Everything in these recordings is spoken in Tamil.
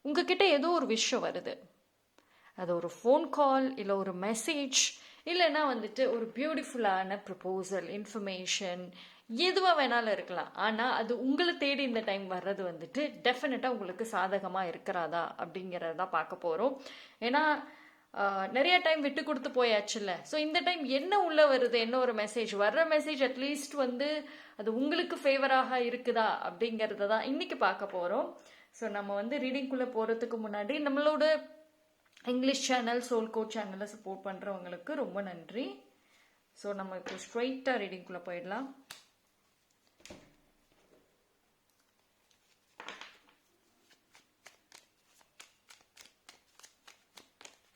உங்ககிட்ட ஏதோ ஒரு விஷயம் வருது. அது ஒரு ஃபோன் கால், இல்லை ஒரு மெசேஜ், இல்லைன்னா வந்துட்டு ஒரு பியூட்டிஃபுல்லான ப்ரப்போசல், இன்ஃபர்மேஷன், எதுவாக வேணாலும் இருக்கலாம். ஆனால் அது உங்களை தேடி இந்த டைம் வர்றது வந்துட்டு டெஃபினட்டாக உங்களுக்கு சாதகமாக இருக்கிறாதா அப்படிங்கிறத பார்க்க போகிறோம். ஏன்னா நிறைய டைம் விட்டு கொடுத்து போயாச்சுல்ல. ஸோ இந்த டைம் என்ன உள்ள வருது, என்ன ஒரு மெசேஜ், வர்ற மெசேஜ் அட்லீஸ்ட் வந்து அது உங்களுக்கு ஃபேவராக இருக்குதா அப்படிங்கிறத தான் இன்னைக்கு பார்க்க போகிறோம். ஸோ நம்ம வந்து ரீடிங்குள்ளே போகிறதுக்கு முன்னாடி நம்மளோட இங்கிலீஷ் சேனல் சோல் கோட் சேனலை சப்போர்ட் பண்ணுறவங்களுக்கு ரொம்ப நன்றி. ஸோ நம்ம இப்போ ஸ்ட்ரைட்டாக ரீடிங்குள்ளே போயிடலாம்.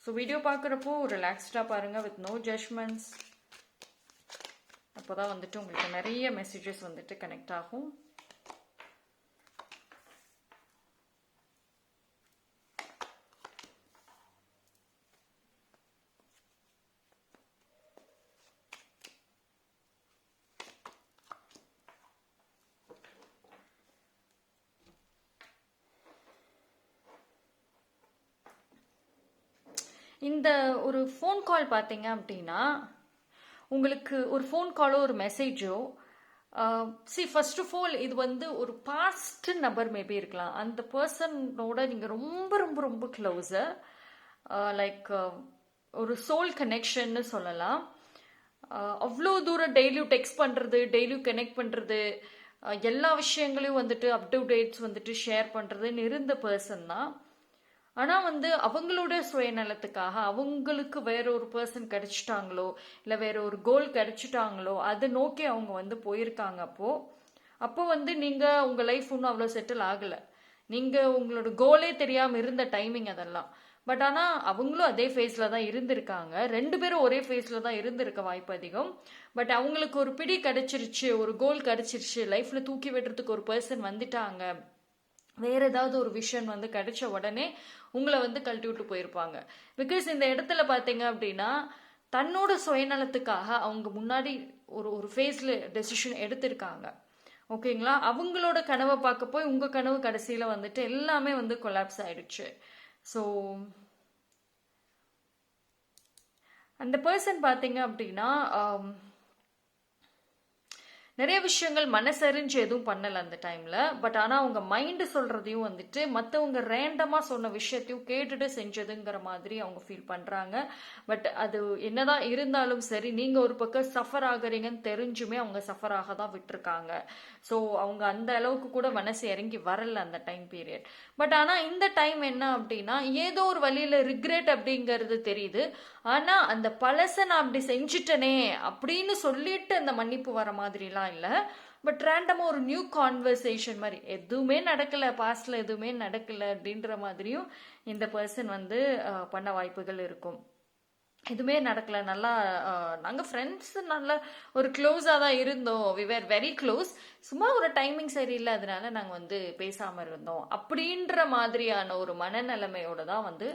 ஸோ வீடியோ பார்க்குறப்போ ரிலாக்ஸ்டாக பாருங்கள், வித் நோ ஜட்ஜ்மெண்ட்ஸ். அப்போ தான் வந்துட்டு உங்களுக்கு நிறைய மெசேஜஸ் வந்துட்டு கனெக்ட் ஆகும். இந்த ஒரு ஃபோன் கால் பார்த்தீங்க அப்படின்னா, உங்களுக்கு ஒரு ஃபோன் காலோ ஒரு மெசேஜோ, ஃபர்ஸ்ட் ஆஃப் ஆல் இது வந்து ஒரு பாஸ்ட் நபர் மேபி இருக்கலாம். அந்த பர்சனோட நீங்கள் ரொம்ப ரொம்ப ரொம்ப க்ளோஸு, லைக் ஒரு சோல் கனெக்ஷன்னு சொல்லலாம். அவ்வளோ தூரம் டெய்லியும் டெக்ஸ்ட் பண்ணுறது, டெய்லியும் கனெக்ட் பண்ணுறது, எல்லா விஷயங்களையும் வந்துட்டு அப் டு டேட்ஸ் வந்துட்டு ஷேர் பண்ணுறதுன்னு இருந்த பர்சன் தான். ஆனால் வந்து அவங்களோட சுயநலத்துக்காக அவங்களுக்கு வேற ஒரு பர்சன் கிடைச்சிட்டாங்களோ, இல்லை வேற ஒரு கோல் கிடைச்சிட்டாங்களோ, அதை நோக்கி அவங்க வந்து போயிருக்காங்க. அப்போ வந்து நீங்கள் உங்கள் லைஃப் ஒன்றும் அவ்வளோ செட்டில் ஆகலை. நீங்கள் உங்களோட கோலே தெரியாமல் இருந்த டைமிங் அதெல்லாம். பட் ஆனால் அவங்களும் அதே ஃபேஸில் தான் இருந்திருக்காங்க. ரெண்டு பேரும் ஒரே ஃபேஸில் தான் இருந்திருக்க வாய்ப்பு அதிகம். பட் அவங்களுக்கு ஒரு பிடி கிடைச்சிருச்சு, ஒரு கோல் கிடைச்சிருச்சு, லைஃப்பில் தூக்கி விடுறதுக்கு ஒரு பர்சன் வந்துட்டாங்க, வேற ஏதாவது ஒரு விஷன் வந்து கிடைச்ச உடனே உங்களை வந்து கழட்டி விட்டு போயிருப்பாங்க. பிகாஸ் இந்த இடத்துல பார்த்தீங்க அப்படின்னா, தன்னோட சுயநலத்துக்காக அவங்க முன்னாடி ஒரு ஃபேஸில் டெசிஷன் எடுத்திருக்காங்க. ஓகேங்களா? அவங்களோட கனவை பார்க்க போய் உங்கள் கனவு கடைசியில் வந்துட்டு எல்லாமே வந்து கொலாப்ஸ் ஆயிடுச்சு. ஸோ அந்த பர்சன் பார்த்தீங்க அப்படின்னா நிறைய விஷயங்கள் மனசறிஞ்சு எதுவும் பண்ணலை அந்த டைமில். பட் ஆனால் அவங்க மைண்டு சொல்கிறதையும் வந்துட்டு மற்றவங்க ரேண்டமாக சொன்ன விஷயத்தையும் கேட்டுட்டு செஞ்சதுங்கிற மாதிரி அவங்க ஃபீல் பண்ணுறாங்க. பட் அது என்னதான் இருந்தாலும் சரி, நீங்கள் ஒரு பக்கம் சஃபர் ஆகுறீங்கன்னு தெரிஞ்சுமே அவங்க சஃபர் ஆக தான் விட்டுருக்காங்க. ஸோ அவங்க அந்த அளவுக்கு கூட மனசு இறங்கி வரல அந்த டைம் பீரியட். பட் ஆனால் இந்த டைம் என்ன அப்படின்னா, ஏதோ ஒரு வழியில் ரிக்ரெட் அப்படிங்கிறது தெரியுது. ஆனால் அந்த பழசை நான் அப்படி செஞ்சுட்டனே அப்படின்னு சொல்லிட்டு அந்த மன்னிப்பு வர மாதிரிலாம் இல்லை. பட் ரேண்டமாக ஒரு நியூ கான்வர்சேஷன் மாதிரி, எதுவுமே நடக்கலை, பாஸ்டில் எதுவுமே நடக்கலை அப்படின்ற மாதிரியும் இந்த பர்சன் வந்து பண்ண வாய்ப்புகள் இருக்கும். எதுவுமே நடக்கலை, நல்லா நாங்கள் ஃப்ரெண்ட்ஸ் நல்ல ஒரு க்ளோஸாக தான் இருந்தோம், வி வேர் வெரி க்ளோஸ், சும்மா ஒரு டைமிங் சரியில்லை அதனால நாங்கள் வந்து பேசாமல் இருந்தோம் அப்படின்ற மாதிரியான ஒரு மனநிலைமையோட தான் வந்து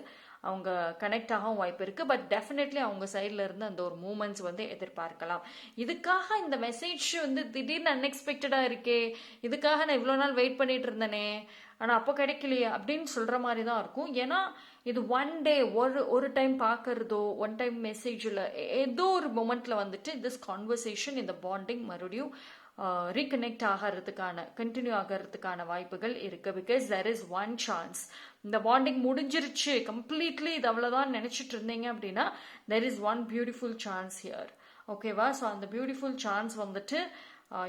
அவங்க கனெக்ட் ஆகவும் வாய்ப்பு இருக்குது. பட் டெஃபினெட்லி அவங்க சைடில் இருந்து அந்த ஒரு மூமெண்ட்ஸ் வந்து எதிர்பார்க்கலாம். இதுக்காக இந்த மெசேஜ் வந்து திடீர்னு அன்எக்ஸ்பெக்டடாக இருக்கே, இதுக்காக நான் இவ்வளோ நாள் வெயிட் பண்ணிட்டு இருந்தேனே, ஆனால் அப்போ கிடைக்கலையே அப்படின்னு சொல்கிற மாதிரி தான் இருக்கும். ஏன்னா இது ஒன் டே ஒரு டைம் பார்க்கறதோ, ஒன் டைம் மெசேஜில் ஏதோ ஒரு மொமெண்ட்டில் வந்துட்டு திஸ் கான்வர்சேஷன், இந்த பாண்டிங் மறுபடியும் ரீகனெக்ட் ஆகிறதுக்கான, கண்டினியூ ஆகிறதுக்கான வாய்ப்புகள் இருக்குது. Because there is one chance. இந்த பாண்டிங் முடிஞ்சிருச்சு கம்ப்ளீட்லி, இது அவ்வளோதான் நினச்சிட்டு இருந்தீங்க அப்படின்னா, there is one beautiful chance here. ஓகேவா? ஸோ அந்த பியூட்டிஃபுல் சான்ஸ் வந்துட்டு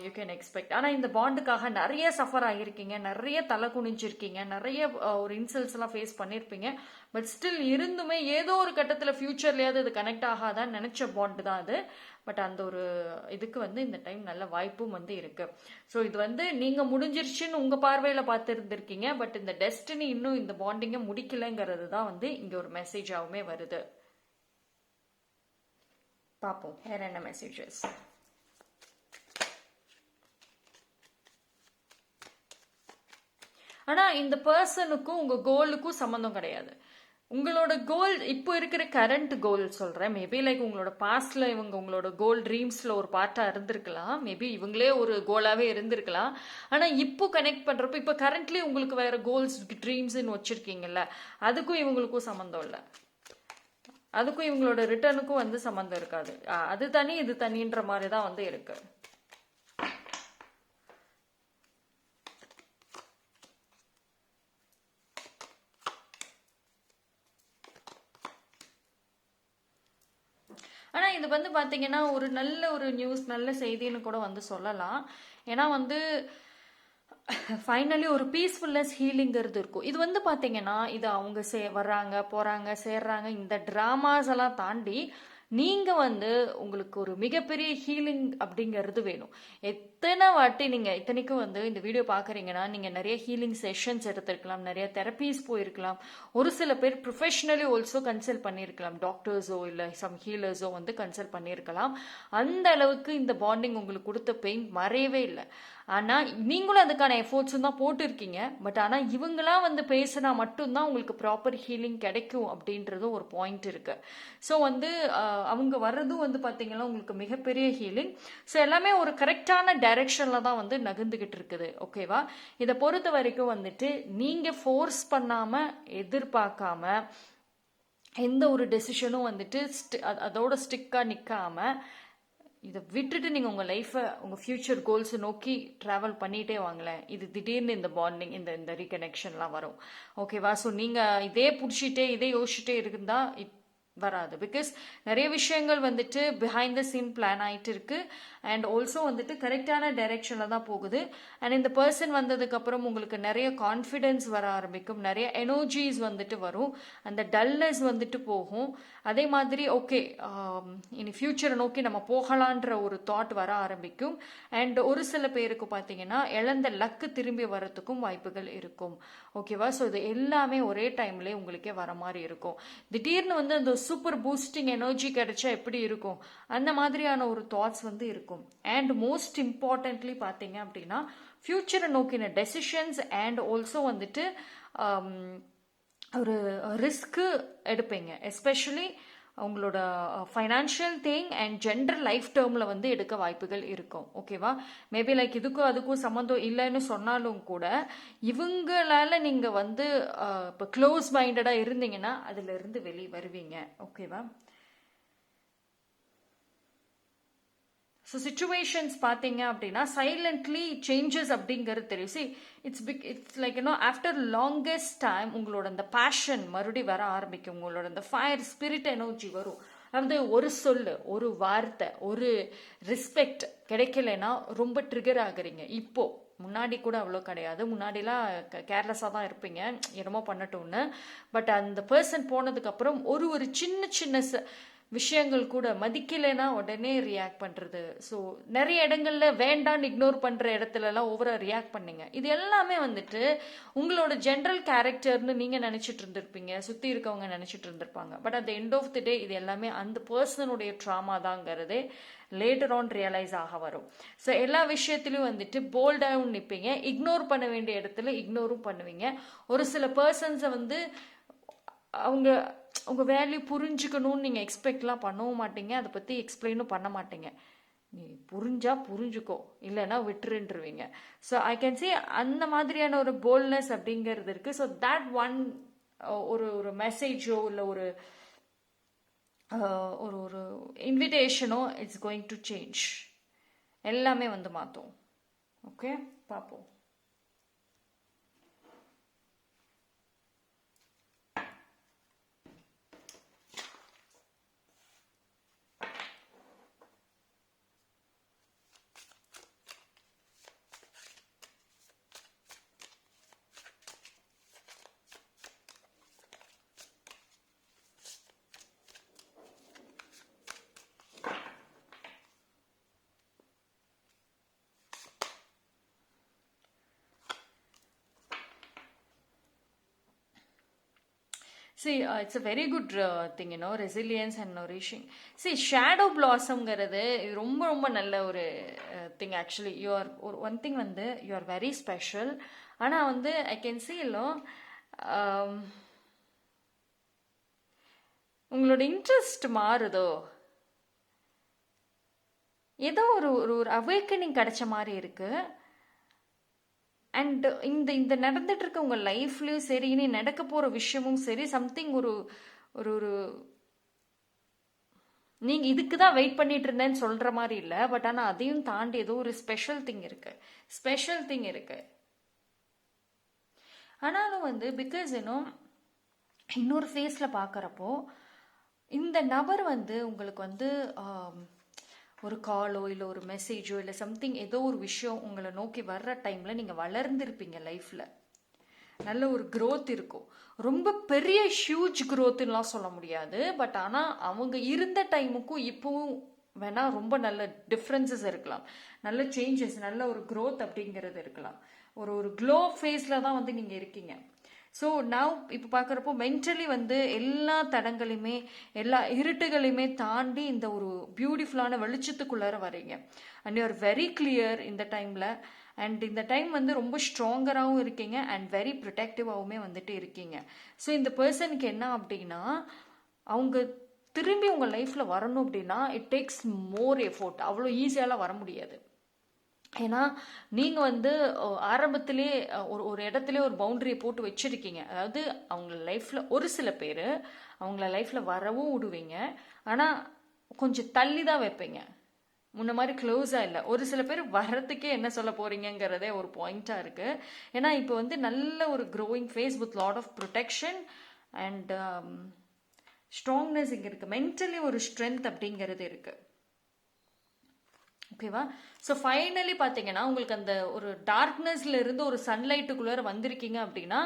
யூ கேன் எக்ஸ்பெக்ட். ஆனால் இந்த பாண்டுக்காக நிறைய சஃபர் ஆகியிருக்கீங்க, நிறைய தலை குனிஞ்சிருக்கீங்க, நிறைய ஒரு இன்சல்ட்ஸ் எல்லாம் ஃபேஸ் பண்ணியிருப்பீங்க. பட் ஸ்டில் இருந்துமே ஏதோ ஒரு கட்டத்தில் ஃபியூச்சர்லேயாவது அது கனெக்ட் ஆகாதான்னு நினச்ச பாண்டு தான் அது. பட் அந்த ஒரு இதுக்கு வந்து இந்த டைம் நல்ல வாய்ப்பும் வந்து இருக்கு. ஸோ இது வந்து நீங்கள் முடிஞ்சிருச்சுன்னு உங்கள் பார்வையில் பார்த்துருந்துருக்கீங்க. பட் இந்த டெஸ்டினி இன்னும் இந்த பாண்டிங்கை முடிக்கலைங்கிறது தான் வந்து இங்கே ஒரு மெசேஜாகவுமே வருது. பார்ப்போம் வேற என்ன மெசேஜஸ். ஆனால் இந்த பர்சனுக்கும் உங்கள் கோலுக்கும் சம்மந்தம் கிடையாது. உங்களோட கோல் இப்போ இருக்கிற கரண்ட் கோல் சொல்றேன். மேபி லைக் உங்களோட பாஸ்ட்ல இவங்க உங்களோட கோல் ட்ரீம்ஸ்ல ஒரு பார்ட்டா இருந்திருக்கலாம். மேபி இவங்களே ஒரு கோலாவே இருந்திருக்கலாம். ஆனா இப்போ கனெக்ட் பண்றப்போ இப்போ கரண்ட்லி உங்களுக்கு வேற கோல்ஸ் ட்ரீம்ஸ்ன்னு வச்சிருக்கீங்கல்ல, அதுக்கும் இவங்களுக்கும் சம்மந்தம் இல்லை. அதுக்கும் இவங்களோட ரிட்டர்னுக்கும் வந்து சம்மந்தம் இருக்காது. அது தனி இது தனின்ற மாதிரி தான் வந்து இருக்கு. ஆனா இது வந்து பாத்தீங்கன்னா ஒரு நல்ல ஒரு நியூஸ், நல்ல செய்தின்னு கூட வந்து சொல்லலாம். ஏன்னா வந்து ஃபைனலி ஒரு பீஸ்ஃபுல்னஸ் ஹீலிங்கிறது இருக்கும். இது வந்து பாத்தீங்கன்னா இது அவங்க வர்றாங்க போறாங்க சேர்றாங்க இந்த டிராமாஸ் எல்லாம் தாண்டி நீங்க வந்து உங்களுக்கு ஒரு மிகப்பெரிய ஹீலிங் அப்படிங்கிறது வேணும். எத்தனை வாட்டி நீங்க இத்தனைக்கும் வந்து இந்த வீடியோ பாக்குறீங்கன்னா நீங்க நிறைய ஹீலிங் செஷன்ஸ் எடுத்திருக்கலாம், நிறைய தெரப்பீஸ் போயிருக்கலாம், ஒரு சில பேர் ப்ரொஃபஷனலி ஆல்சோ கன்சல்ட் பண்ணியிருக்கலாம், டாக்டர்ஸோ இல்லை சம் ஹீலர்ஸோ வந்து கன்சல்ட் பண்ணியிருக்கலாம். அந்த அளவுக்கு இந்த பாண்டிங் உங்களுக்கு கொடுத்த பெயின் மறையவே இல்லை. ஆனா நீங்களும் அதுக்கான எஃபோர்ட்ஸும் தான் போட்டிருக்கீங்க. பட் ஆனா இவங்களாம் வந்து பேசினா மட்டும்தான் உங்களுக்கு ப்ராப்பர் ஹீலிங் கிடைக்கும் அப்படின்றதும் ஒரு பாயிண்ட் இருக்கு. ஸோ வந்து அவங்க வர்றதும் வந்து பார்த்தீங்கன்னா உங்களுக்கு மிகப்பெரிய ஹீலிங். ஸோ எல்லாமே ஒரு கரெக்டான டைரக்ஷன்ல தான் வந்து நகர்ந்துகிட்டு இருக்குது. ஓகேவா? இதை பொறுத்த வரைக்கும் வந்துட்டு நீங்க ஃபோர்ஸ் பண்ணாம எதிர்பார்க்காம எந்த ஒரு டெசிஷனும் வந்துட்டு அதோட ஸ்டிக்கா நிற்காம இதை விட்டுட்டு நீங்கள் உங்கள் லைஃப்பை உங்கள் ஃப்யூச்சர் கோல்ஸை நோக்கி ட்ராவல் பண்ணிகிட்டே வாங்களேன். இது திடீர்னு இந்த பாண்டிங் இந்த ரீகனெக்ஷன்லாம் வரும். ஓகேவா? ஸோ நீங்கள் இதே பிடிச்சிட்டே இதே யோசிச்சுட்டே இருந்தால் வராது. பிகாஸ் நிறைய விஷயங்கள் வந்துட்டு பிஹைண்ட் த சீன் பிளான் ஆகிட்டு இருக்கு. அண்ட் ஆல்சோ வந்துட்டு கரெக்டான டைரெக்ஷனில் தான் போகுது. அண்ட் இந்த பர்சன் வந்ததுக்கப்புறம் உங்களுக்கு நிறைய கான்ஃபிடென்ஸ் வர ஆரம்பிக்கும், நிறைய எனர்ஜிஸ் வந்துட்டு வரும், அந்த டல்னஸ் வந்துட்டு போகும். அதே மாதிரி ஓகே இனி ஃபியூச்சரை நோக்கி நம்ம போகலான்ற ஒரு தாட் வர ஆரம்பிக்கும். அண்ட் ஒரு சில பேருக்கு பார்த்தீங்கன்னா இழந்த லக்கு திரும்பி வரத்துக்கும் வாய்ப்புகள் இருக்கும். ஓகேவா? ஸோ இது எல்லாமே ஒரே டைம்லேயே உங்களுக்கே வர மாதிரி இருக்கும். திடீர்னு வந்து அந்த சூப்பர் பூஸ்டிங் எனர்ஜி கிடைச்சா எப்படி இருக்கும், அந்த மாதிரியான ஒரு தாட்ஸ் வந்து இருக்கும். அண்ட் மோஸ்ட் இம்பார்ட்டன்ட்லி பார்த்தீங்க அப்படின்னா ஃபியூச்சரை நோக்கின டெசிஷன்ஸ் அண்ட் ஆல்சோ வந்துட்டு ஒரு ரிஸ்க்கு எடுப்பீங்க. எஸ்பெஷலி உங்களோட financial thing and general life டேர்மில் வந்து எடுக்க வாய்ப்புகள் இருக்கும். ஓகேவா? மேபி லைக் இதுக்கும் அதுக்கும் சம்மந்தம் இல்லைன்னு சொன்னாலும் கூட இவங்களால நீங்கள் வந்து இப்போ க்ளோஸ் மைண்டடாக இருந்தீங்கன்னா அதிலிருந்து வெளியே வருவீங்க. ஓகேவா? ஸோ சிச்சுவேஷன்ஸ் பார்த்தீங்க அப்படின்னா சைலண்ட்லி சேஞ்சஸ் அப்படிங்கிறது தெரியும். See it's like after longest time உங்களோட அந்த பேஷன் மறுபடியும் வர ஆரம்பிக்கும். உங்களோட அந்த ஃபயர் ஸ்பிரிட் எனர்ஜி வரும். அதாவது ஒரு சொல்லு, ஒரு வார்த்தை, ஒரு ரெஸ்பெக்ட் கிடைக்கலன்னா ரொம்ப ட்ரிகர் ஆகுறீங்க. இப்போ முன்னாடி கூட அவ்வளோ கிடையாது. முன்னாடிலாம் கேர்லெஸ்ஸாக தான் இருப்பீங்க, என்னமோ பண்ணட்டும்னு. பட் அந்த பர்சன் போனதுக்கப்புறம் ஒரு சின்ன சின்ன விஷயங்கள் கூட மதிக்கலைன்னா உடனே ரியாக்ட் பண்ணுறது. ஸோ நிறைய இடங்கள்ல வேண்டான்னு இக்னோர் பண்ணுற இடத்துலலாம் ஓவராக ரியாக்ட் பண்ணீங்க. இது எல்லாமே வந்துட்டு உங்களோட ஜென்ரல் கேரக்டர்னு நீங்கள் நினச்சிட்டு இருந்திருப்பீங்க, சுற்றி இருக்கவங்க நினச்சிட்டு இருந்திருப்பாங்க. But at the end of the day இது எல்லாமே அந்த பர்சனுடைய ட்ராமா தாங்கிறதே லேட்டர் ஆன் ரியலைஸ் ஆக வரும். ஸோ எல்லா விஷயத்துலையும் வந்துட்டு போல்டாகவும் நிற்பீங்க, இக்னோர் பண்ண வேண்டிய இடத்துல இக்னோரும் பண்ணுவீங்க. ஒரு சில பர்சன்ஸை வந்து அவங்க உங்கள் வேல்யூ புரிஞ்சுக்கணும்னு நீங்கள் எக்ஸ்பெக்ட்லாம் பண்ணவும் மாட்டீங்க, அதை பற்றி எக்ஸ்பிளைனும் பண்ண மாட்டீங்க. நீ புரிஞ்சா புரிஞ்சுக்கோ, இல்லைன்னா விட்டுருன்றுவீங்க. ஸோ ஐ கேன் சே அந்த மாதிரியான ஒரு போல்ட்னஸ் அப்படிங்கிறது இருக்குது. ஸோ தேட் ஒன் ஒரு மெசேஜோ இல்லை ஒரு ஒரு இன்விடேஷனோ இட்ஸ் கோயிங் டு சேஞ்ச். எல்லாமே வந்து மாற்றும். ஓகே, பார்ப்போம். See, it's a very good thing, resilience and nourishing. See, shadow blossomங்கிறது ரொம்ப ரொம்ப நல்ல ஒரு திங். ஆக்சுவலி ஒன் திங் வந்து யூ ஆர் வெரி ஸ்பெஷல். ஆனால் வந்து ஐ கேன் see உங்களோட இன்ட்ரெஸ்ட் மாறுதோ, ஏதோ ஒரு ஒரு அவேக்கனிங் கிடைச்ச மாதிரி இருக்கு. அண்ட் இந்த இந்த நடந்துட்டு இருக்க உங்க லைஃப்லயும் சரி, இனி நடக்க போற விஷயமும் சரி, சம்திங் ஒரு ஒரு ஒரு நீங்க இதுக்கு தான் வெயிட் பண்ணிட்டு இருந்தேன்னு சொல்ற மாதிரி இல்லை. பட் ஆனா அதையும் தாண்டி ஏதோ ஒரு ஸ்பெஷல் திங் இருக்கு, ஸ்பெஷல் திங் இருக்கு. ஆனாலும் வந்து பிகாஸ் இன்னொரு ஃபேஸ்ல பாக்குறப்போ இந்த நபர் வந்து உங்களுக்கு வந்து ஒரு காலோ இல்லை ஒரு மெசேஜோ இல்லை சம்திங் ஏதோ ஒரு விஷயம் உங்களை நோக்கி வர்ற டைம்ல நீங்க வளர்ந்துருப்பீங்க, லைஃப்ல நல்ல ஒரு growth இருக்கும். ரொம்ப பெரிய ஹியூஜ் growthலாம் சொல்ல முடியாது. பட் ஆனால் அவங்க இருந்த டைமுக்கும் இப்போவும் வேணா ரொம்ப நல்ல டிஃப்ரென்சஸ் இருக்கலாம், நல்ல சேஞ்சஸ், நல்ல ஒரு growth அப்படிங்கிறது இருக்கலாம். ஒரு ஒரு க்ளோ ஃபேஸில் தான் வந்து நீங்கள் இருக்கீங்க. ஸோ நான் இப்போ பார்க்குறப்போ மென்டலி வந்து எல்லா தடங்களையுமே எல்லா இருட்டுகளையுமே தாண்டி இந்த ஒரு பியூட்டிஃபுல்லான வெளிச்சத்துக்குள்ளார வரீங்க. அண்ட் யூஆர் வெரி கிளியர் இந்த டைமில். அண்ட் இந்த டைம் வந்து ரொம்ப ஸ்ட்ராங்கராகவும் இருக்கீங்க அண்ட் வெரி ப்ரொடெக்டிவாகவுமே வந்துட்டு இருக்கீங்க. ஸோ இந்த பர்சனுக்கு என்ன அப்படின்னா, அவங்க திரும்பி உங்கள் லைஃப்பில் வரணும் அப்படின்னா இட் டேக்ஸ் மோர் எஃபோர்ட். அவ்வளோ ஈஸியாலாம் வர முடியாது. ஏன்னா நீங்கள் வந்து ஆரம்பத்திலே ஒரு ஒரு இடத்துல ஒரு பவுண்டரியை போட்டு வச்சுருக்கீங்க. அதாவது அவங்க லைஃப்பில் ஒரு சில பேர் அவங்கள லைஃப்பில் வரவும் விடுவீங்க, ஆனால் கொஞ்சம் தள்ளி தான் வைப்பீங்க, முன்ன மாதிரி க்ளோஸாக இல்லை. ஒரு சில பேர் வர்றதுக்கே என்ன சொல்ல போகிறீங்கிறதே ஒரு பாயிண்ட்டாக இருக்குது. ஏன்னா இப்போ வந்து நல்ல ஒரு growing phase with lot of protection and strongness இங்கே இருக்குது. மென்டலி ஒரு ஸ்ட்ரென்த் அப்படிங்கிறது இருக்குது. ஓகேவா? ஸோ ஃபைனலி பார்த்தீங்கன்னா உங்களுக்கு அந்த ஒரு டார்க்னஸ்ல இருந்து ஒரு சன்லைட்டுக்குள்ளே வந்திருக்கீங்க அப்படின்னா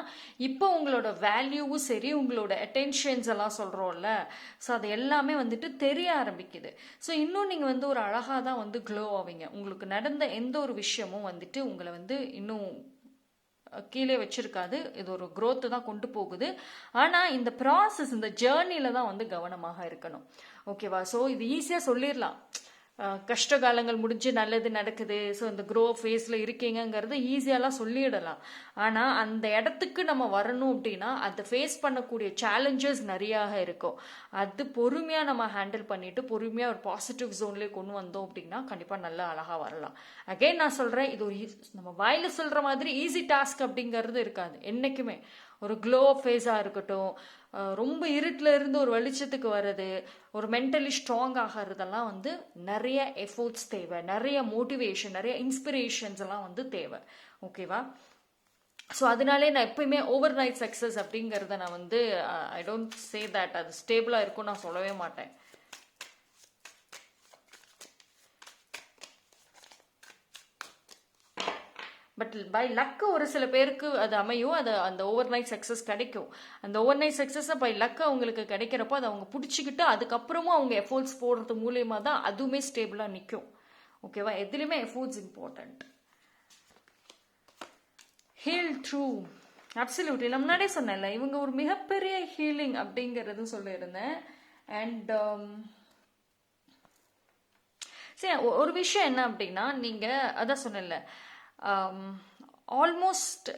இப்போ உங்களோட வேல்யூவும் சரி, உங்களோட அட்டென்ஷன்ஸ் எல்லாம் சொல்கிறோம்ல, ஸோ அது எல்லாமே வந்துட்டு தெரிய ஆரம்பிக்குது. ஸோ இன்னும் நீங்கள் வந்து ஒரு அழகாக தான் வந்து க்ளோ ஆவீங்க. உங்களுக்கு நடந்த எந்த ஒரு விஷயமும் வந்துட்டு உங்களை வந்து இன்னும் கீழே வச்சிருக்காது. இது ஒரு growth தான் கொண்டு போகுது. ஆனால் இந்த ப்ராசஸ், இந்த ஜேர்னியில் தான் வந்து கவனமாக இருக்கணும். ஓகேவா? ஸோ இது ஈஸியாக சொல்லிடலாம், கஷ்ட காலங்கள் முடிஞ்சு நல்லது நடக்குது, ஸோ இந்த க்ரோ ஃபேஸில் இருக்கீங்கிறது ஈஸியாலாம் சொல்லிடலாம். ஆனால் அந்த இடத்துக்கு நம்ம வரணும் அப்படின்னா அதை ஃபேஸ் பண்ணக்கூடிய சேலஞ்சஸ் நிறையாக இருக்கும். அது பொறுமையாக நம்ம ஹேண்டில் பண்ணிட்டு பொறுமையாக ஒரு பாசிட்டிவ் ஜோன்லேயே கொண்டு வந்தோம் அப்படின்னா கண்டிப்பாக நல்லா அழகாக வரலாம். அகைன் நான் சொல்கிறேன், இது ஒரு நம்ம வாயில் சொல்கிற மாதிரி ஈஸி டாஸ்க் அப்படிங்கிறது இருக்காது என்றைக்குமே. ஒரு க்ளோ ஃபேஸாக இருக்கட்டும், ரொம்ப இருட்டில் இருந்து ஒரு வெளிச்சத்துக்கு வர்றது, ஒரு மென்டலி ஸ்ட்ராங் ஆகிறதெல்லாம் வந்து நிறைய எஃபோர்ட்ஸ் தேவை, நிறைய மோட்டிவேஷன், நிறைய இன்ஸ்பிரேஷன்ஸ் எல்லாம் வந்து தேவை. ஓகேவா? ஸோ அதனாலே நான் எப்பயுமே ஓவர் நைட் சக்ஸஸ் அப்படிங்கிறத நான் வந்து ஐ டோன்ட் சே தட் அது ஸ்டேபிளாக இருக்கும் நான் சொல்லவே மாட்டேன். பட் பை லக்கு ஒரு சில பேருக்கு அது அமையும், அது அந்த ஓவர் நைட் சக்ஸஸ் கிடைக்கும். அந்த ஓவர் நைட் சக்ஸஸை பை லக்கு அவங்களுக்கு கிடைக்கிறப்போ அதை அவங்க பிடிச்சிக்கிட்டு அதுக்கப்புறமும் அவங்க எஃபோர்ட்ஸ் போடுறது மூலியமாக தான் அதுவுமே ஸ்டேபிளாக நிற்கும். ஓகேவா? எதுலேயுமே efforts important. Heal through absolutely. நான் முன்னாடியே சொன்னேன்ல, இவங்க ஒரு மிகப்பெரிய ஹீலிங் அப்படிங்கிறது சொல்லியிருந்தேன். அண்ட் சரி, ஒரு விஷயம் என்ன அப்படின்னா, நீங்கள் அதான் சொன்னல, ஆல்மோஸ்ட்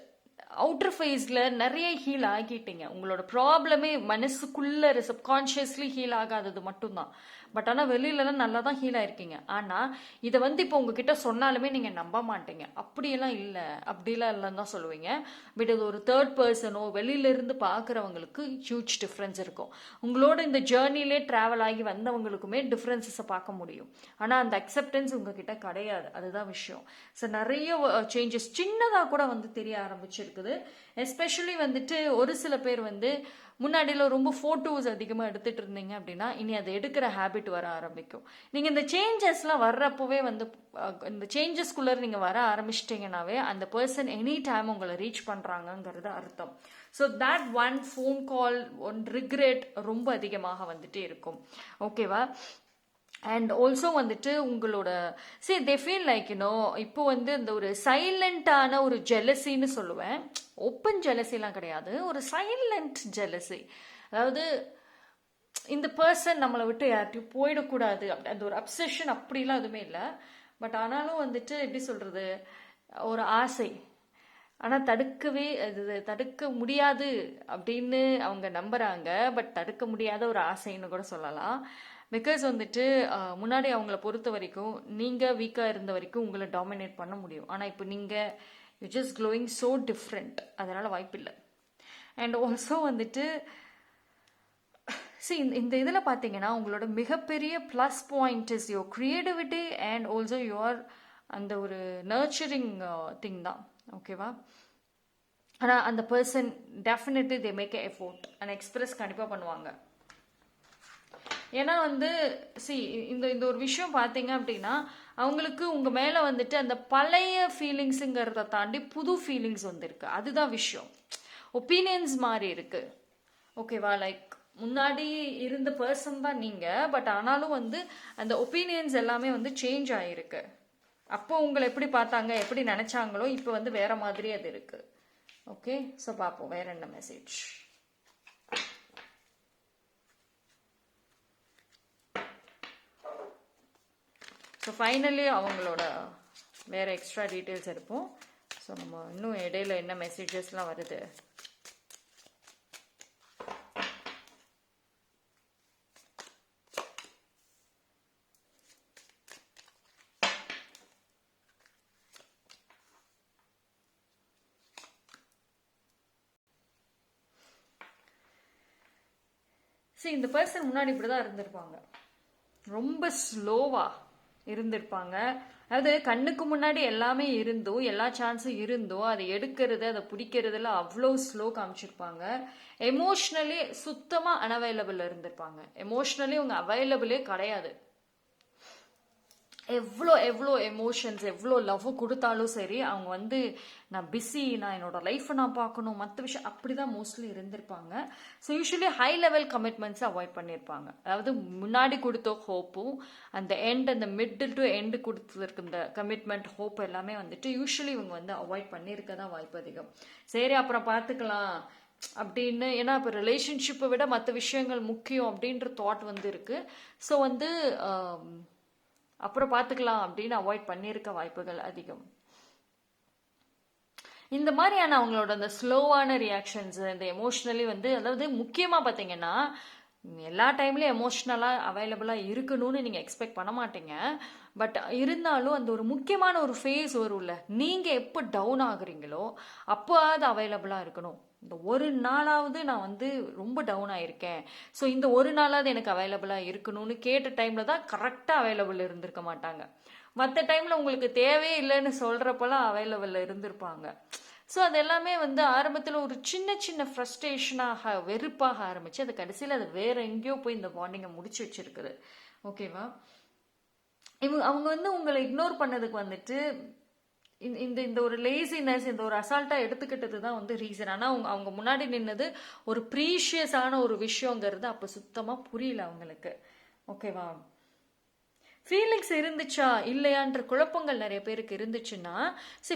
அவுட்டர் ஃபேஸில் நிறைய ஹீல் ஆகிட்டீங்க. உங்களோட ப்ராப்ளமே மனசுக்குள்ளே சப்கான்ஷியஸ்லி ஹீல் ஆகாதது மட்டும்தான். பட் ஆனால் வெளியிலலாம் நல்லா தான் ஹீல் ஆயிருக்கீங்க. ஆனால் இதை வந்து இப்போ உங்ககிட்ட சொன்னாலுமே நீங்கள் நம்ப மாட்டீங்க. அப்படியெல்லாம் இல்லை, அப்படிலாம் இல்லைன்னு தான் சொல்லுவீங்க. பட் இது ஒரு தேர்ட் பர்சனோ வெளியிலேருந்து பார்க்குறவங்களுக்கு ஹியூஜ் டிஃப்ரென்ஸ் இருக்கும். உங்களோட இந்த ஜேர்னிலே ட்ராவல் ஆகி வந்தவங்களுக்குமே டிஃப்ரென்சஸை பார்க்க முடியும். ஆனால் அந்த அக்செப்டன்ஸ் உங்ககிட்ட கிடையாது, அதுதான் விஷயம். ஸோ நிறைய சேஞ்சஸ் சின்னதாக கூட வந்து தெரிய ஆரம்பிச்சிருக்குது. எஸ்பெஷலி வந்துட்டு ஒரு சில பேர் வந்து முன்னாடியில் ரொம்ப ஃபோட்டோஸ் அதிகமாக எடுத்துகிட்டு இருந்தீங்க அப்படின்னா இனி அதை எடுக்கிற ஹேபிட் வர ஆரம்பிக்கும். நீங்கள் இந்த சேஞ்சஸ்லாம் வர்றப்போவே வந்து இந்த சேஞ்சஸ்குள்ளே நீங்கள் வர ஆரம்பிச்சிட்டிங்கனாவே அந்த பர்சன் எனி டைம் உங்களை ரீச் பண்ணுறாங்கங்கிறது அர்த்தம். So that one phone call, one regret ரொம்ப அதிகமாக வந்துட்டே இருக்கும். ஓகேவா? அண்ட் ஆல்சோ வந்துட்டு உங்களோட தே ஃபீல் லைக் இப்போ வந்து இந்த ஒரு சைலண்டான ஒரு ஜெலசின்னு சொல்லுவேன். ஓப்பன் ஜெலசிலாம் கிடையாது, ஒரு சைலண்ட் ஜெலசி. அதாவது இந்த பர்சன் நம்மளை விட்டு யார்ட்டையும் போயிடக்கூடாது அப்படி அந்த ஒரு அப்சஷன் அப்படிலாம் எதுவுமே இல்லை. பட் ஆனாலும் வந்துட்டு எப்படி சொல்றது, ஒரு ஆசை, ஆனால் தடுக்க முடியாது அப்படின்னு அவங்க நம்புகிறாங்க. பட் தடுக்க முடியாத ஒரு ஆசைன்னு கூட சொல்லலாம். பிகாஸ் வந்துட்டு முன்னாடி அவங்கள பொறுத்த வரைக்கும் நீங்கள் வீக்காக இருந்த வரைக்கும் உங்களை டாமினேட் பண்ண முடியும். ஆனால் இப்போ நீங்கள் you just glowing so different, அதனால் வாய்ப்பில்லை. அண்ட் ஆல்சோ வந்துட்டு இந்த இதில் பார்த்தீங்கன்னா உங்களோட மிகப்பெரிய plus point is your creativity and also your அந்த ஒரு நர்ச்சரிங் திங் தான். ஓகேவா? ஆனால் அந்த person definitely they make a effort and express கண்டிப்பாக பண்ணுவாங்க. ஏன்னா வந்து இந்த ஒரு விஷயம் பார்த்தீங்க அப்படின்னா அவங்களுக்கு உங்கள் மேலே வந்துட்டு அந்த பழைய ஃபீலிங்ஸுங்கிறத தாண்டி புது ஃபீலிங்ஸ் வந்துருக்கு. அதுதான் விஷயம். ஒப்பீனியன்ஸ் மாறி இருக்கு. ஓகேவா? லைக் முன்னாடி இருந்த பர்சன் தான் நீங்கள், பட் ஆனாலும் வந்து அந்த ஒப்பீனியன்ஸ் எல்லாமே வந்து சேஞ்ச் ஆகிருக்கு. அப்போ உங்களை எப்படி பார்த்தாங்க, எப்படி நினச்சாங்களோ இப்போ வந்து வேற மாதிரி அது இருக்கு. ஓகே, ஸோ பார்ப்போம் வேற என்ன மெசேஜ். ஸோ ஃபைனலி அவங்களோட வேற எக்ஸ்ட்ரா டீட்டெயில்ஸ் எடுப்போம். ஸோ நம்ம இன்னும் இடையில என்ன மெசேஜஸ்லாம் வருது. இந்த பர்சன் முன்னாடி இப்படிதான் இருந்திருப்பாங்க. ரொம்ப ஸ்லோவா இருந்திருப்பாங்க. அதாவது கண்ணுக்கு முன்னாடி எல்லாமே இருந்தோ, எல்லா சான்ஸும் இருந்தோ அதை எடுக்கிறது, அதை பிடிக்கிறதுல அவ்வளோ ஸ்லோ காமிச்சிருப்பாங்க. எமோஷ்னலி சுத்தமா அன்அவைலபிள் இருந்திருப்பாங்க. எமோஷ்னலி அவங்க அவைலபிளே கிடையாது. எவ்வளோ எமோஷன்ஸ், எவ்வளோ லவ் கொடுத்தாலும் சரி அவங்க வந்து நான் பிஸி, நான் என்னோட லைஃப்பை நான் பார்க்கணும், மற்ற விஷயம் அப்படிதான் மோஸ்ட்லி இருந்திருப்பாங்க. ஸோ யூஸ்வலி ஹை லெவல் கமிட்மெண்ட்ஸை அவாய்ட் பண்ணியிருப்பாங்க. அதாவது முன்னாடி கொடுத்த ஹோப்பும் அந்த அந்த மிடில் டு எண்டு கொடுத்துருக்கு இந்த கமிட்மெண்ட் ஹோப் எல்லாமே வந்துட்டு யூஸ்வலி இவங்க வந்து அவாய்ட் பண்ணியிருக்க தான் வாய்ப்பு அதிகம். சரி அப்புறம் பார்த்துக்கலாம் அப்படின்னு, ஏன்னா இப்போ ரிலேஷன்ஷிப்பை விட மற்ற விஷயங்கள் முக்கியம் அப்படின்ற தாட் வந்து இருக்கு. ஸோ வந்து அப்புறம் பார்த்துக்கலாம் அப்படின்னு அவாய்ட் பண்ணியிருக்க வாய்ப்புகள் அதிகம். இந்த மாதிரியான அவங்களோட அந்த ஸ்லோவான ரியாக்ஷன்ஸ், இந்த எமோஷ்னலி வந்து, அதாவது முக்கியமாக பார்த்தீங்கன்னா எல்லா டைம்லையும் எமோஷ்னலாக அவைலபிளாக இருக்கணும்னு நீங்கள் எக்ஸ்பெக்ட் பண்ண மாட்டீங்க. பட் இருந்தாலும் அந்த ஒரு முக்கியமான ஒரு ஃபேஸ் வரும்ல, நீங்கள் எப்போ டவுன் ஆகுறீங்களோ அப்போ அது அவைலபிளாக இருக்கணும். இந்த ஒரு நாளாவது நான் வந்து ரொம்ப டவுன் ஆயிருக்கேன், ஸோ இந்த ஒரு நாளாவது எனக்கு அவைலபிளாக இருக்கணும்னு கேட்ட டைமில் தான் கரெக்டாக அவைலபிள் இருந்திருக்க மாட்டாங்க. மற்ற டைமில் உங்களுக்கு தேவையே இல்லைன்னு சொல்கிறப்பெல்லாம் அவைலபிளில் இருந்திருப்பாங்க. ஸோ அது எல்லாமே வந்து ஆரம்பத்தில் ஒரு சின்ன சின்ன ஃப்ரஸ்ட்ரேஷனாக, வெறுப்பாக ஆரம்பிச்சு அது கடைசியில் அது வேற எங்கேயோ போய் இந்த பாண்டிங்கை முடிச்சு வச்சிருக்குது. ஓகேவா? அவங்க வந்து உங்களை இக்னோர் பண்ணதுக்கு வந்துட்டு இந்த ஒரு லேசினஸ், இந்த ஒரு அசால்ட்டா எடுத்துக்கிட்டது தான் வந்து ரீசன். ஆனால் அவங்க முன்னாடி நின்னது ஒரு ப்ரீஷியஸான ஒரு விஷயங்கிறது அப்போ சுத்தமாக புரியல அவங்களுக்கு. ஓகேவா? ஃபீலிங்ஸ் இருந்துச்சா இல்லையான்ற குழப்பங்கள் நிறைய பேருக்கு இருந்துச்சுன்னா,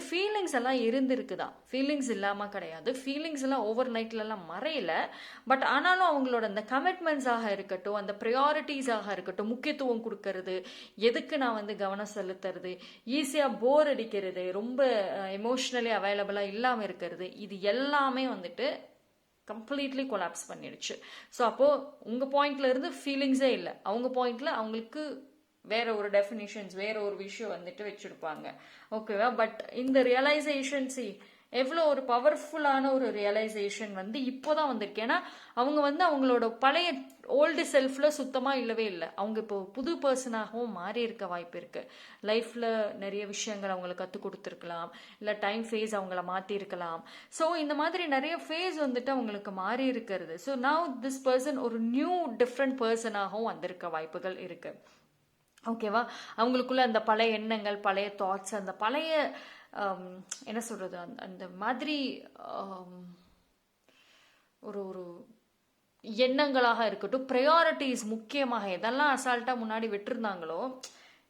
ஃபீலிங்ஸ் எல்லாம் இருந்திருக்குதான், ஃபீலிங்ஸ் இல்லாமல் கிடையாது. ஃபீலிங்ஸ் எல்லாம் ஓவர் நைட்லலாம் மறையல. பட் ஆனாலும் அவங்களோட அந்த கமிட்மெண்ட்ஸாக இருக்கட்டும், அந்த ப்ரையாரிட்டிஸாக இருக்கட்டும், முக்கியத்துவம் கொடுக்கறது, எதுக்கு நான் வந்து கவனம் செலுத்துறது, ஈஸியாக போர் அடிக்கிறது, ரொம்ப எமோஷ்னலி அவைலபிளாக இல்லாமல் இருக்கிறது, இது எல்லாமே வந்துட்டு கம்ப்ளீட்லி கொலாப்ஸ் பண்ணிடுச்சு. ஸோ அப்போது உங்கள் பாயிண்ட்ல இருந்து ஃபீலிங்ஸே இல்லை, அவங்க பாயிண்ட்ல அவங்களுக்கு வேற ஒரு டெஃபினிஷன்ஸ், வேற ஒரு விஷயம் வந்துட்டு வச்சிருப்பாங்க. ஓகேவா? பட் இந்த ரியலைசேஷன் எவ்வளோ ஒரு பவர்ஃபுல்லான ஒரு ரியலைசேஷன் வந்து இப்போதான் வந்திருக்கு. ஏன்னா அவங்க வந்து அவங்களோட பழைய ஓல்டு செல்ஃப்ல சுத்தமாக இல்லவே இல்லை. அவங்க இப்போ புது பர்சனாகவும் மாறி இருக்க வாய்ப்பு இருக்கு. லைஃப்ல நிறைய விஷயங்கள் அவங்களை கற்றுக் கொடுத்துருக்கலாம், இல்லை டைம் ஃபேஸ் அவங்கள மாற்றிருக்கலாம். ஸோ இந்த மாதிரி நிறைய ஃபேஸ் வந்துட்டு அவங்களுக்கு மாறி இருக்கிறது. ஸோ நவ் திஸ் பர்சன் ஒரு நியூ டிஃப்ரெண்ட் பர்சனாகவும் வந்திருக்க வாய்ப்புகள் இருக்கு. ஓகேவா? அவங்களுக்குள்ள அந்த பழைய எண்ணங்கள், பழைய தாட்ஸ், அந்த பழைய என்ன சொல்றது, அந்த மாதிரி ஒரு ஒரு எண்ணங்களாக இருக்கட்டும், ப்ரையாரிட்டிஸ் முக்கியமாக எதெல்லாம் அசால்ட்டாக முன்னாடி விட்டுருந்தாங்களோ,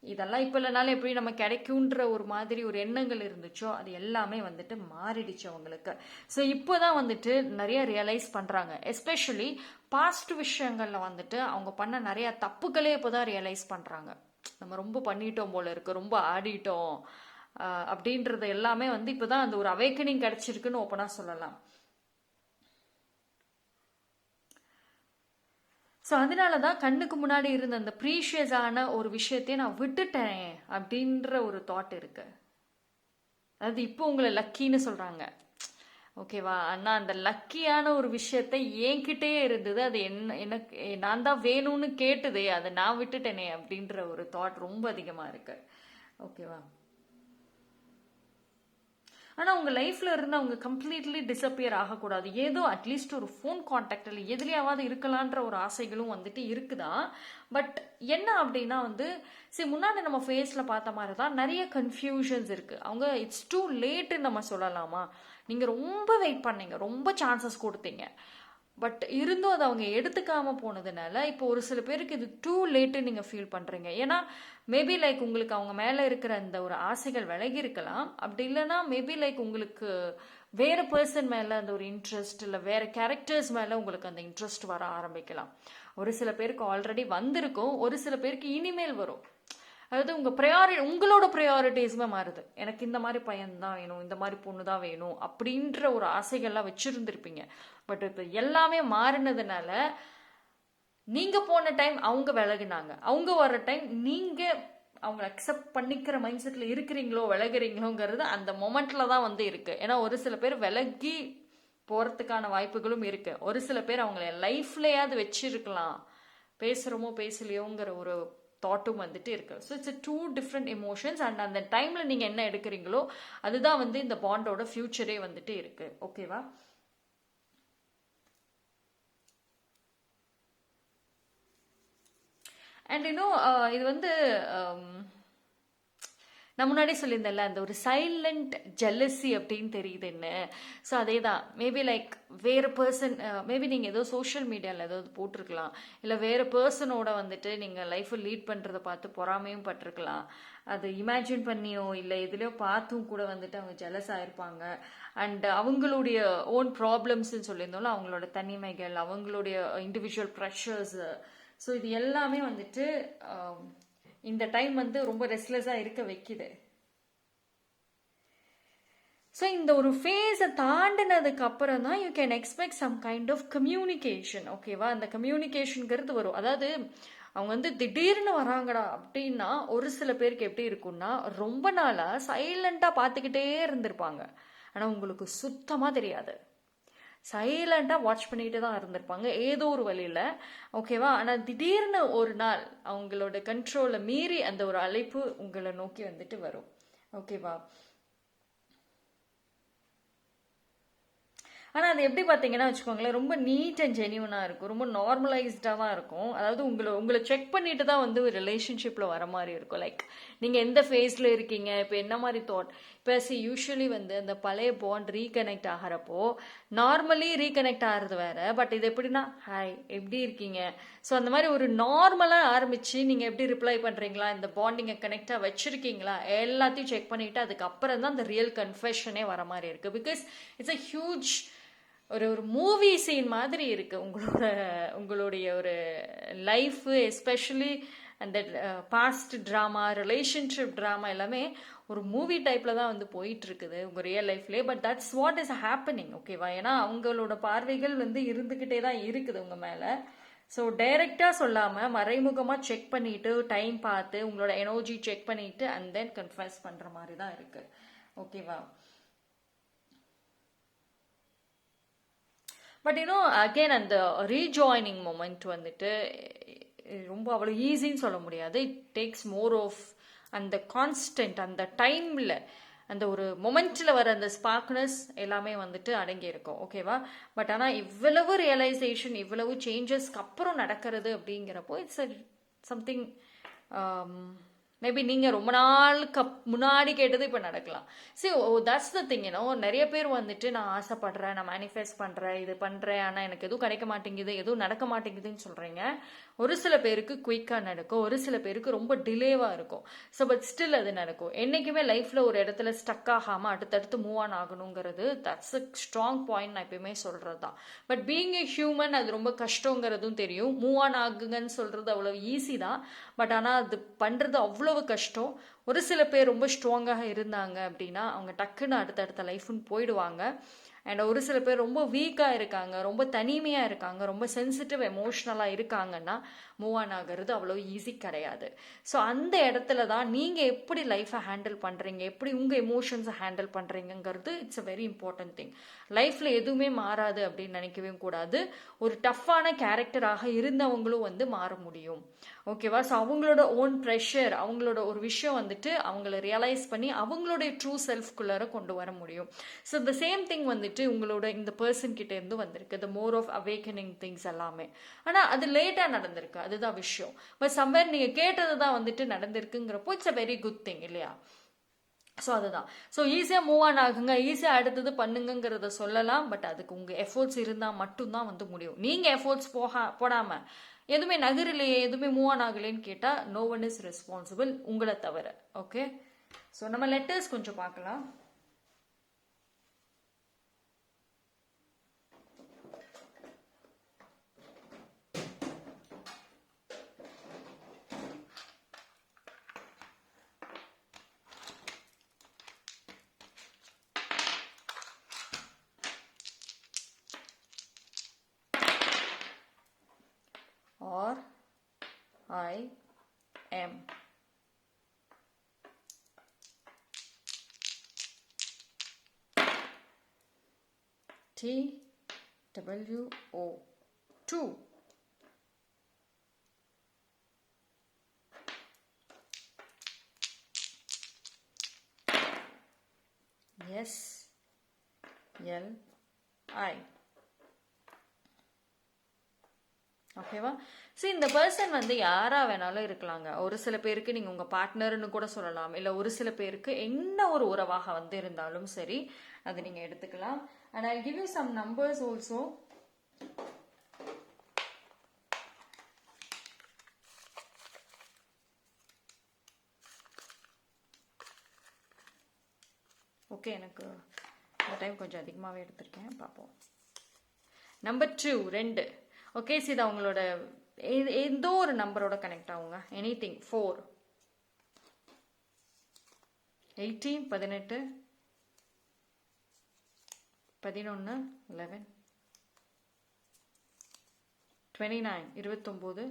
இதெல்லாம் இப்போ இல்லைனாலும் எப்படி நம்ம கிடைக்குன்ற ஒரு மாதிரி ஒரு எண்ணங்கள் இருந்துச்சோ அது எல்லாமே வந்துட்டு மாறிடுச்சு அவங்களுக்கு. ஸோ இப்போதான் வந்துட்டு நிறைய ரியலைஸ் பண்ணுறாங்க. எஸ்பெஷலி பாஸ்ட் விஷயங்களில் வந்துட்டு அவங்க பண்ண நிறைய தப்புகளே இப்போதான் ரியலைஸ் பண்ணுறாங்க. நம்ம ரொம்ப பண்ணிட்டோம் போல இருக்கு, ரொம்ப ஆடிட்டோம், அப்படின்றது எல்லாமே வந்து இப்போதான் அந்த ஒரு அவேக்கனிங் கிடைச்சிருக்குன்னு ஓப்பனாக சொல்லலாம். ஸோ அதனால தான் கண்ணுக்கு முன்னாடி இருந்த அந்த ப்ரீஷியஸான ஒரு விஷயத்தையும் நான் விட்டுட்டேன் அப்படின்ற ஒரு தாட் இருக்கு. அதாவது இப்போ உங்களை லக்கின்னு சொல்கிறாங்க, ஓகேவா? ஆனால் அந்த லக்கியான ஒரு விஷயத்தை என்கிட்டே இருந்தது, அது எனக்கு நான் தான் வேணும்னு கேட்டதே, அதை நான் விட்டுட்டேனே அப்படின்ற ஒரு தாட் ரொம்ப அதிகமாக இருக்கு, ஓகேவா? ஆனால் உங்கள் லைஃப்பில் இருந்து அவங்க கம்ப்ளீட்லி டிஸப்பியர் ஆகக்கூடாது. ஏதோ அட்லீஸ்ட் ஒரு ஃபோன் கான்டாக்ட் இல்லை எதுலையாவது இருக்கலான்ற ஒரு ஆசைகளும் வந்துட்டு இருக்குதான். பட் என்ன அப்படின்னா வந்து சரி, முன்னாடி நம்ம ஃபேஸில் பார்த்த மாதிரி தான் நிறைய கன்ஃபியூஷன்ஸ் இருக்குது. அவங்க இட்ஸ் டூ லேட்டுன்னு நம்ம சொல்லலாமா? நீங்கள் ரொம்ப வெயிட் பண்ணீங்க, ரொம்ப சான்சஸ் கொடுத்தீங்க, பட் இருந்தும் அதை அவங்க எடுத்துக்காம போனதுனால இப்போ ஒரு சில பேருக்கு இது டூ லேட்டு நீங்கள் ஃபீல் பண்ணுறீங்க. ஏன்னா மேபி லைக் உங்களுக்கு அவங்க மேலே இருக்கிற அந்த ஒரு ஆசைகள் விலகி இருக்கலாம். அப்படி இல்லைன்னா மேபி லைக் உங்களுக்கு வேறு பர்சன் மேலே அந்த ஒரு இன்ட்ரெஸ்ட் இல்லை வேறு கேரக்டர்ஸ் மேலே உங்களுக்கு அந்த இன்ட்ரெஸ்ட் வர ஆரம்பிக்கலாம். ஒரு சில பேருக்கு ஆல்ரெடி வந்திருக்கும், ஒரு சில பேருக்கு இனிமேல் வரும். அதாவது உங்களோட ப்ரையாரிட்டிஸுமே மாறுது. எனக்கு இந்த மாதிரி பையன் தான் வேணும், இந்த மாதிரி பொண்ணு தான் வேணும் அப்படின்ற ஒரு ஆசைகள்லாம் வச்சுருந்துருப்பீங்க. பட் இப்போ எல்லாமே மாறினதுனால நீங்கள் போன டைம் அவங்க விலகுனாங்க, அவங்க வர டைம் நீங்கள் அவங்க அக்செப்ட் பண்ணிக்கிற மைண்ட் செட்டில் இருக்கிறீங்களோ விலகுறீங்களோங்கிறது அந்த மொமெண்ட்டில் தான் வந்து இருக்குது. ஏன்னா ஒரு சில பேர் விலகி போகிறதுக்கான வாய்ப்புகளும் இருக்குது. ஒரு சில பேர் அவங்கள லைஃப்லையாவது வச்சிருக்கலாம், பேசுகிறோமோ பேசலையோங்கிற ஒரு தாட்டும் வந்துட்டு இருக்கு. So it's two different emotions. And அந்த டைமில் நீங்கள் என்ன எடுக்கிறீங்களோ அதுதான் வந்து இந்த பாண்டோட ஃபியூச்சரே வந்துட்டு இருக்கு, ஓகேவா? அண்ட் இன்னும் இது வந்து நான் முன்னாடி சொல்லியிருந்தேன்ல அந்த ஒரு சைலண்ட் ஜெல்லசி அப்படின்னு தெரியுதுன்னு. ஸோ அதே தான் மேபி லைக் வேறு பர்சன், மேபி நீங்கள் ஏதோ சோஷியல் மீடியாவில் ஏதாவது போட்டிருக்கலாம், இல்லை வேறு பர்சனோட வந்துட்டு நீங்கள் லைஃப்பை லீட் பண்ணுறதை பார்த்து பொறாமையும் பட்டிருக்கலாம். அது இமேஜின் பண்ணியோ இல்லை எதுலையோ பார்த்தும் கூட வந்துட்டு அவங்க ஜெலஸ் ஆகிருப்பாங்க. அண்ட் அவங்களுடைய ஓன் ப்ராப்ளம்ஸ்ன்னு சொல்லியிருந்தோம்ல, அவங்களோட தனிமைகள், அவங்களுடைய இண்டிவிஜுவல் ப்ரெஷர்ஸ், ஸோ இது எல்லாமே வந்துட்டு இந்த டைம் வந்து ரொம்ப ரெஸ்ட்லெஸ்ஸாக இருக்க வைக்குது. ஸோ இந்த ஒரு ஃபேஸை தாண்டினதுக்கு அப்புறம் தான் you can expect some kind of communication, ஓகேவா? அந்த கம்யூனிகேஷனுங்கிறது வரும். அதாவது அவங்க வந்து திடீர்னு வராங்கடா அப்படின்னா ஒரு சில பேருக்கு எப்படி இருக்கும்னா ரொம்ப நாளாக சைலண்டாக பார்த்துக்கிட்டே இருந்திருப்பாங்க, ஆனால் உங்களுக்கு சுத்தமாக தெரியாது. சைலண்டாக வாட்ச் பண்ணிட்டு தான் இருந்திருப்பாங்க ஏதோ ஒரு வழியில், ஓகேவா? ஆனால் திடீர்னு ஒரு நாள் அவங்களோட கண்ட்ரோலை மீறி அந்த ஒரு அழைப்பு உங்களை நோக்கி வந்துட்டு வரும், ஓகேவா? ஆனால் அது எப்படி பார்த்தீங்கன்னா வச்சுக்கோங்களேன், ரொம்ப நீட் அண்ட் ஜென்யூனாக இருக்கும், ரொம்ப நார்மலைஸ்டாக தான் இருக்கும். அதாவது உங்களை செக் பண்ணிட்டு தான் வந்து ஒரு ரிலேஷன்ஷிப்பில் வர மாதிரி இருக்கும். லைக் நீங்கள் எந்த ஃபேஸில் இருக்கீங்க, இப்போ என்ன மாதிரி தாட். இப்போ யூஸ்வலி வந்து அந்த பழைய பாண்ட் ரீகனெக்ட் ஆகிறப்போ நார்மலி ரீகனெக்ட் ஆகிறது வேறு. பட் இது எப்படின்னா ஹாய் எப்படி இருக்கீங்க, ஸோ அந்த மாதிரி ஒரு நார்மலாக ஆரம்பித்து நீங்கள் எப்படி ரிப்ளை பண்ணுறீங்களா, இந்த பாண்ட் நீங்கள் கனெக்டாக வச்சுருக்கீங்களா, எல்லாத்தையும் செக் பண்ணிவிட்டு அதுக்கப்புறம் தான் அந்த ரியல் கன்ஃபெஷனே வர மாதிரி இருக்குது. பிகாஸ் இட்ஸ் அ ஹியூஜ் ஒரு மூவி சீன் மாதிரி இருக்குது உங்களுடைய ஒரு லைஃப். எஸ்பெஷலி அந்த பாஸ்ட் ட்ராமா, ரிலேஷன்ஷிப் ட்ராமா எல்லாமே ஒரு மூவி டைப்பில் தான் வந்து போயிட்டு இருக்குது உங்கள் ரியல் லைஃப்லேயே. But that's what is happening, ஓகேவா? ஏன்னா அவங்களோட பார்வைகள் வந்து இருந்துக்கிட்டே தான் இருக்குது உங்கள் மேலே. ஸோ டைரெக்டாக சொல்லாமல் மறைமுகமாக செக் பண்ணிவிட்டு டைம் பார்த்து உங்களோட எனர்ஜி செக் பண்ணிவிட்டு அண்ட் தென் கன்ஃபஸ் பண்ணுற மாதிரி தான் இருக்குது, ஓகேவா? பட் இன்னும் அகெயின் அந்த ரீஜாயினிங் மொமெண்ட் வந்துட்டு ரொம்ப அவ்வளோ ஈஸின்னு சொல்ல முடியாது. இட் டேக்ஸ் மோர் ஆஃப் அந்த கான்ஸ்டன்ட், அந்த டைமில் அந்த ஒரு மொமெண்ட்டில் வர அந்த ஸ்பார்க்னஸ் எல்லாமே வந்துட்டு அடங்கி இருக்கும், ஓகேவா? பட் ஆனால் இவ்வளவு ரியலைசேஷன், இவ்வளவு சேஞ்சஸ்க்கு அப்புறம் நடக்கிறது அப்படிங்கிறப்போ இட்ஸ் சம்திங் மேபி நீங்கள் ரொம்ப நாளுக்கு முன்னாடி கேட்டது இப்போ நடக்கலாம். சரி, தட்ஸ் த திங். நிறைய பேர் வந்துட்டு நான் ஆசைப்படுறேன், நான் மேனிஃபெஸ்ட் பண்ணுறேன், இது பண்ணுறேன், ஆனால் எனக்கு எதுவும் கிடைக்க மாட்டேங்குது, எதுவும் நடக்க மாட்டேங்குதுன்னு சொல்கிறீங்க. ஒரு சில பேருக்கு குயிக்காக நடக்கும், ஒரு சில பேருக்கு ரொம்ப டிலேவாக இருக்கும். ஸோ பட் ஸ்டில் அது நடக்கும். என்றைக்குமே லைஃப்பில் ஒரு இடத்துல ஸ்டக் ஆகாமல் அடுத்தடுத்து மூவ் ஆன் ஆகணுங்கிறது தட்ஸ் அ ஸ்ட்ராங் பாயிண்ட். நான் எப்பயுமே சொல்கிறது தான். பட் பீயிங் ஏ ஹியூமன் அது ரொம்ப கஷ்டங்கிறதும் தெரியும். மூவ் ஆன் ஆகுங்கன்னு சொல்கிறது அவ்வளோ ஈஸி தான். பட் ஆனால் அது பண்ணுறது அவ்வளவு கஷ்டம். ஒரு சில பேர் ரொம்ப ஸ்ட்ராங்காக இருந்தாங்க அப்படின்னா அவங்க டக்குன்னு அடுத்தடுத்த லைஃப்னு போயிடுவாங்க. அண்ட் ஒரு சில பேர் ரொம்ப வீக்காக இருக்காங்க, ரொம்ப தனிமையாக இருக்காங்க, ரொம்ப சென்சிட்டிவ் எமோஷ்னலாக இருக்காங்கன்னா மூவ் ஆன் ஆகிறது அவ்வளோ ஈஸி கிடையாது. ஸோ அந்த இடத்துல தான் நீங்கள் எப்படி லைஃப்பை ஹேண்டில் பண்ணுறீங்க, எப்படி உங்கள் எமோஷன்ஸை ஹேண்டில் பண்ணுறீங்கிறது it's a very important thing. லைஃப்பில் எதுவுமே மாறாது அப்படின்னு நினைக்கவே கூடாது. ஒரு டஃப்பான கேரக்டராக இருந்தவங்களும் வந்து மாற முடியும். ஓகேவா? ஸோ அவங்களோட ஓன் ப்ரெஷர், அவங்களோட ஒரு விஷயம் வந்துட்டு அவங்கள ரியலைஸ் பண்ணி அவங்களுடைய ட்ரூ செல்ஃப்குள்ளார கொண்டு வர முடியும். ஸோ இந்த சேம் திங் வந்துட்டு உங்களோட இந்த பர்சன் கிட்ட இருந்து வந்திருக்கு, த மோர் ஆஃப் அவேக்கனிங் திங்ஸ் எல்லாமே. ஆனால் அது லேட்டாக நடந்திருக்கு, அதுதான் விஷயம். பட் சம்வேர் நீங்கள் கேட்டது தான் வந்துட்டு நடந்திருக்குங்கிறப்போ it's a very good thing இல்லையா? ஸோ அதுதான். ஸோ ஈஸியாக மூவ் ஆன் ஆகுங்க, ஈஸியாக அடுத்தது பண்ணுங்கிறத சொல்லலாம். பட் அதுக்கு உங்கள் எஃபோர்ட்ஸ் இருந்தால் மட்டும்தான் வந்து முடியும். நீங்கள் எஃபோர்ட்ஸ் போடாமல் எதுவுமே நகரிலேயே எதுவுமே மூவ் ஆன் ஆகலைன்னு கேட்டால் நோ ஒன் இஸ் ரெஸ்பான்சிபிள், உங்களை தவிர. ஓகே, ஸோ நம்ம லெட்டர்ஸ் கொஞ்சம் பார்க்கலாம். R-I-M. T-W-O. 2. S-L-I. ஓகேவா? ஸோ இந்த பர்சன் வந்து யாராக வேணாலும் இருக்கலாங்க. ஒரு சில பேருக்கு நீங்கள் உங்கள் பார்ட்னர்னு கூட சொல்லலாம், இல்லை ஒரு சில பேருக்கு என்ன ஒரு உறவாக வந்து இருந்தாலும் சரி, அது நீங்கள் எடுத்துக்கலாம். And I give you some numbers also. Okay, எனக்கு இந்த டைம் கொஞ்சம் அதிகமாகவே எடுத்திருக்கேன், பார்ப்போம். நம்பர் 2 2. ஓகே, ஸோ இது அவங்களோட ஏதோ ஒரு நம்பரோட கனெக்ட் ஆகுங்க. எனிதிங் 4 18 18 11 11 29 29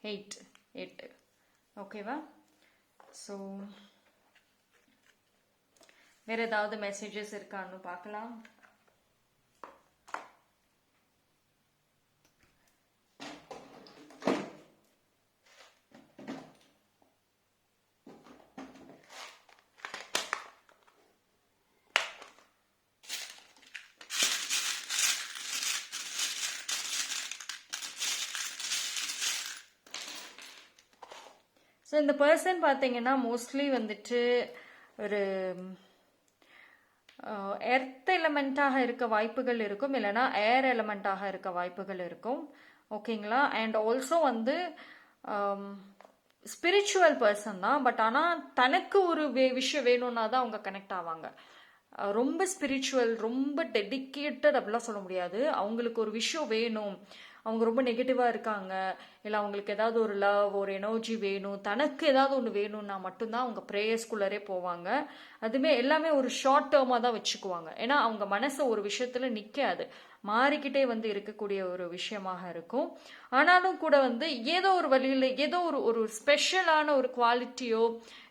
8 8. ஓகேவா? ஸோ வேற ஏதாவது மெசேஜஸ் இருக்கான்னு பார்க்கலாம். ஸோ இந்த பர்சன் பார்த்தீங்கன்னா மோஸ்ட்லி வந்துட்டு ஒரு எர்த் எலமெண்ட்டாக இருக்க வாய்ப்புகள் இருக்கும், இல்லைனா ஏர் எலமெண்ட்டாக இருக்க வாய்ப்புகள் இருக்கும். ஓகேங்களா? அண்ட் ஆல்சோ வந்து ஸ்பிரிச்சுவல் பர்சன் தான். பட் ஆனால் தனக்கு ஒரு விஷயம் வேணும்னா தான் அவங்க கனெக்ட் ஆவாங்க. ரொம்ப ஸ்பிரிச்சுவல், ரொம்ப டெடிக்கேட்டட் அப்படிலாம் சொல்ல முடியாது. அவங்களுக்கு ஒரு விஷயம் வேணும், அவங்க ரொம்ப நெகட்டிவாக இருக்காங்க, இல்லை அவங்களுக்கு ஏதாவது ஒரு லவ், ஒரு எனர்ஜி வேணும், தனக்கு ஏதாவது ஒன்று வேணும்னா மட்டும்தான் அவங்க ப்ரேயர்ஸ்குள்ளரே போவாங்க. அதுவுமே எல்லாமே ஒரு ஷார்ட் டேர்மாக தான் வச்சுக்குவாங்க. ஏன்னா அவங்க மனசை ஒரு விஷயத்தில் நிற்காது, மாறிக்கிட்டே வந்து இருக்கக்கூடிய ஒரு விஷயமாக இருக்கும். ஆனாலும் கூட வந்து ஏதோ ஒரு வழியில் ஏதோ ஒரு ஸ்பெஷலான ஒரு குவாலிட்டியோ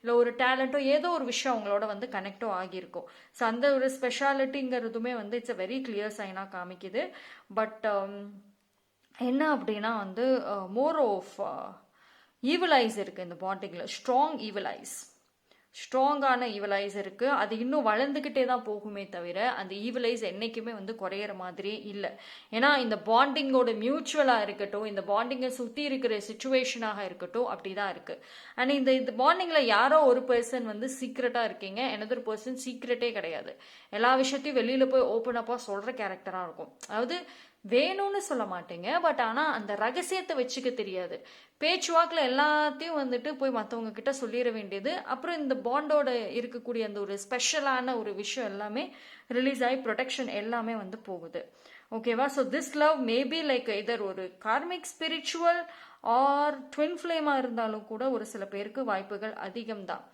இல்லை ஒரு டேலண்ட்டோ ஏதோ ஒரு விஷயம் அவங்களோட வந்து கனெக்டோ ஆகியிருக்கும். ஸோ அந்த ஒரு ஸ்பெஷாலிட்டிங்கிறதுமே வந்து இட்ஸ் அ வெரி கிளியர் சைனாக காமிக்குது. பட் என்ன அப்படின்னா வந்து மோர் ஆஃப் ஈவில் ஐஸ் இருக்குது இந்த பாண்டிங்கில். ஸ்ட்ராங்கான ஈவில் ஐஸ் இருக்குது. அது இன்னும் வளர்ந்துக்கிட்டே தான் போகுமே தவிர அந்த ஈவில் ஐஸ் என்றைக்குமே வந்து குறையிற மாதிரியே இல்லை. ஏன்னா இந்த பாண்டிங்கோட மியூச்சுவலாக இருக்கட்டும், இந்த பாண்டிங்கை சுற்றி இருக்கிற சுச்சுவேஷனாக இருக்கட்டும், அப்படி தான் இருக்குது. அண்ட் இந்த பாண்டிங்கில் யாரோ ஒரு பர்சன் வந்து சீக்ரெட்டாக இருக்கீங்க, another பர்சன் சீக்ரெட்டே கிடையாது. எல்லா விஷயத்தையும் வெளியில் போய் ஓப்பன் அப்பாக சொல்கிற கேரக்டராக இருக்கும். அதாவது வேணும்னு சொல்ல மாட்டேங்க, பட் ஆனால் அந்த ரகசியத்தை வச்சுக்க தெரியாது. பேச்சுவாக்கில் எல்லாத்தையும் வந்துட்டு போய் மற்றவங்க கிட்ட சொல்லிட வேண்டியது. அப்புறம் இந்த பாண்டோட இருக்கக்கூடிய அந்த ஒரு ஸ்பெஷலான ஒரு விஷயம் எல்லாமே ரிலீஸ் ஆகி ப்ரொடெக்ஷன் எல்லாமே வந்து போகுது. ஓகேவா? So this love maybe like இதர் ஒரு கார்மிக் ஸ்பிரிச்சுவல் ஆர் ட்வின் ஃப்ளேமாக இருந்தாலும் கூட ஒரு சில பேருக்கு வாய்ப்புகள் அதிகம்தான்.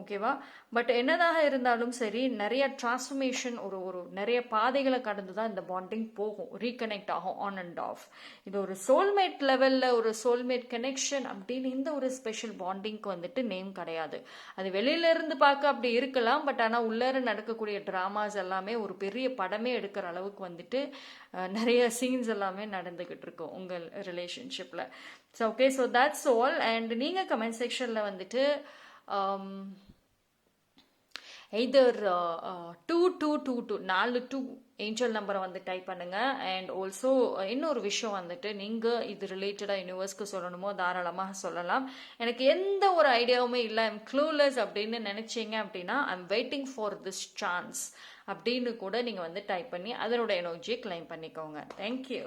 ஓகேவா? பட் என்னதாக இருந்தாலும் சரி, நிறைய டிரான்ஸ்ஃபர்மேஷன் ஒரு ஒரு நிறைய பாதைகளை கடந்து தான் இந்த பாண்டிங் போகும், ரீகனெக்ட் ஆகும் ஆன் அண்ட் ஆஃப். இது ஒரு சோல்மேட் லெவலில் ஒரு சோல்மேட் கனெக்ஷன் அப்படின்னு இந்த ஒரு ஸ்பெஷல் பாண்டிங்க்கு வந்துட்டு நேம் கிடையாது. அது வெளியில இருந்து பார்க்க அப்படி இருக்கலாம், பட் ஆனால் உள்ளே நடக்கக்கூடிய ட்ராமாஸ் எல்லாமே ஒரு பெரிய படமே எடுக்கிற அளவுக்கு வந்துட்டு நிறைய சீன்ஸ் எல்லாமே நடந்துகிட்டு இருக்கும் உங்கள் ரிலேஷன்ஷிப்பில். So okay, so that's all. And நீங்கள் கமெண்ட் செக்ஷனில் வந்துட்டு எய்தர் 2222 4 ஏஞ்சல் நம்பரை வந்து டைப் பண்ணுங்க. அண்ட் ஆல்சோ இன்னொரு விஷயம் வந்துட்டு, நீங்கள் இது ரிலேட்டடாக யூனிவர்ஸ்க்கு சொல்லணுமோ தாராளமாக சொல்லலாம். எனக்கு எந்த ஒரு ஐடியாவுமே இல்லை, ஐம் க்ளூலெஸ் அப்படின்னு நினைச்சீங்க அப்படின்னா, I'm waiting for this chance அப்படின்னு கூட நீங்கள் வந்து டைப் பண்ணி அதனோட எனர்ஜியை கிளைம் பண்ணிக்கோங்க. தேங்க்யூ.